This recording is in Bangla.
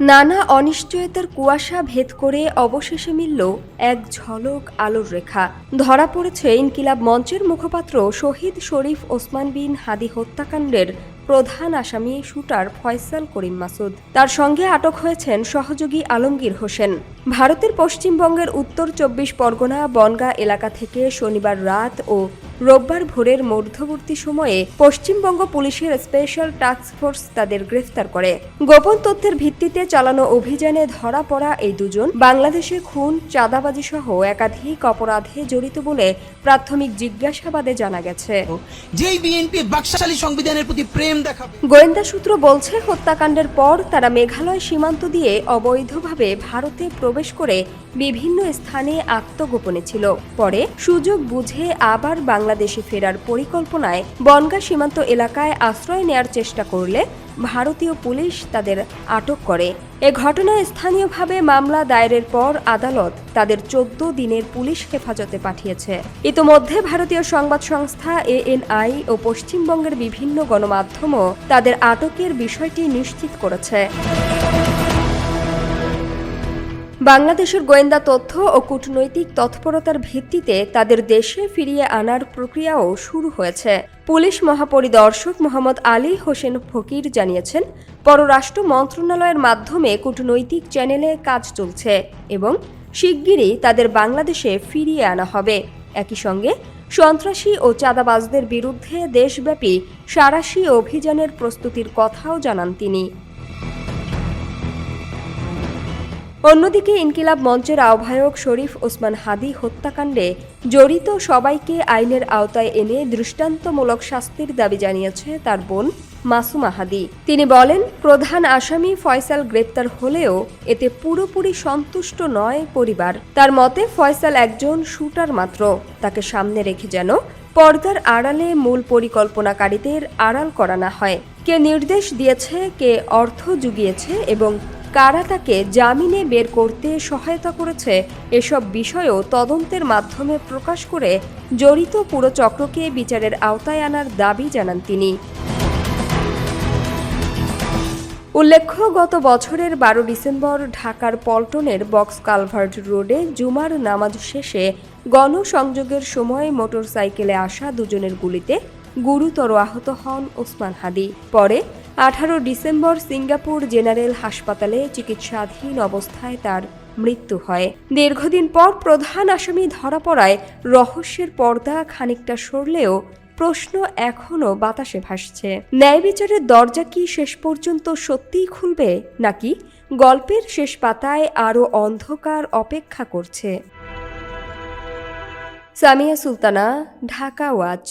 নানা অনিশ্চয়তার কুয়াশা ভেদ করে অবশেষে মিলল এক ঝলক আলোর রেখা। ধরা পড়েছে ইনকিলাব মঞ্চের মুখপাত্র শহীদ শরীফ ওসমান বিন হাদি হত্যাকাণ্ডের প্রধান আসামি শুটার ফয়সাল করিম মাসুদ। তার সঙ্গে আটক হয়েছেন সহযোগী আলমগীর হোসেন। ভারতের পশ্চিমবঙ্গের উত্তর ২৪ পরগনা বনগাঁ এলাকা থেকে শনিবার রাত ও রোববার ভোরের মধ্যবর্তী সময়ে পশ্চিমবঙ্গ পুলিশের স্পেশাল টাস্ক ফোর্স তাদের গ্রেফতার করে। গোপন তথ্যের ভিত্তিতে চালানো অভিযানে ধরা পড়া এই দুজন বাংলাদেশে খুন, চাঁদাবাজি সহ একাধিক অপরাধে জড়িত বলে প্রাথমিক জিজ্ঞাসাবাদে জানা গেছে। যেই বিএনপি বাকশালী সংবিধানের প্রতি প্রেম দেখাবে। গোয়েন্দা সূত্র বলছে, হত্যাকাণ্ডের পর তারা মেঘালয় সীমান্ত দিয়ে অবৈধভাবে ভারতে প্রবেশ করে বিভিন্ন স্থানে আত্মগোপনে ছিল। পরে সুযোগ বুঝে আবার বাংলাদেশে ফেরার পরিকল্পনায় বনগাঁ সীমান্ত এলাকায় আশ্রয় নেয়ার চেষ্টা করলে ভারতীয় পুলিশ তাদের আটক করে। এ ঘটনায় স্থানীয়ভাবে মামলা দায়েরের পর আদালত তাদের ১৪ দিনের পুলিশ হেফাজতে পাঠিয়েছে। ইতোমধ্যে ভারতীয় সংবাদ সংস্থা ANI ও পশ্চিমবঙ্গের বিভিন্ন গণমাধ্যমও তাদের আটকের বিষয়টি নিশ্চিত করেছে। বাংলাদেশের গোয়েন্দা তথ্য ও কূটনৈতিক তৎপরতার ভিত্তিতে তাদের দেশে ফিরিয়ে আনার প্রক্রিয়াও শুরু হয়েছে। পুলিশ মহাপরিদর্শক মোহাম্মদ আলী হোসেন ফকির জানিয়েছেন, পররাষ্ট্র মন্ত্রণালয়ের মাধ্যমে কূটনৈতিক চ্যানেলে কাজ চলছে এবং শিগগিরই তাদের বাংলাদেশে ফিরিয়ে আনা হবে। একই সঙ্গে সন্ত্রাসী ও চাঁদাবাজদের বিরুদ্ধে দেশব্যাপী সাঁড়াশি অভিযানের প্রস্তুতির কথাও জানান তিনি। অন্যদিকে ইনকিলাব মঞ্চের আহ্বায়ক শরীফ ওসমান হাদি হত্যাকাণ্ডে জড়িত সবাইকে আইনের আওতায় এনে দৃষ্টান্তমূলক শাস্তির দাবি জানিয়েছে তার বোন মাসুমা হাদি। তিনি বলেন, প্রধান আসামি ফয়সাল গ্রেপ্তার হলেও এতে পুরোপুরি সন্তুষ্ট নয় পরিবার। তার মতে, ফয়সাল একজন শুটার মাত্র। তাকে সামনে রেখে যেন পর্দার আড়ালে মূল পরিকল্পনাকারীদের আড়াল করা না হয়। কে নির্দেশ দিয়েছে, কে অর্থ জুগিয়েছে এবং কারা তাকে জামিনে বের করতে সহায়তা করেছে, এসব বিষয়ও তদন্তের মাধ্যমে প্রকাশ করে জড়িত পুরো চক্রকে বিচারের আওতায় আনার দাবি জানান তিনি। উল্লেখ্য, গত বছরের ১২ ডিসেম্বর ঢাকার পল্টনের বক্স কালভার্ট রোডে জুমার নামাজ শেষে গণসংযোগের সময় মোটরসাইকেলে আসা দুজনের গুলিতে গুরুতর আহত হন ওসমান হাদি। পরে ১৮ ডিসেম্বর সিঙ্গাপুর জেনারেল হাসপাতালে চিকিৎসাধীন অবস্থায় তার মৃত্যু হয়। দীর্ঘদিন পর প্রধান আসামি ধরা পড়ায় রহস্যের পর্দা খানিকটা সরলেও প্রশ্ন এখনও বাতাসে ভাসছে। ন্যায় বিচারের দরজা কি শেষ পর্যন্ত সত্যিই খুলবে, নাকি গল্পের শেষ পাতায় আরও অন্ধকার অপেক্ষা করছে? সামিয়া সুলতানা, ঢাকা ওয়াচ।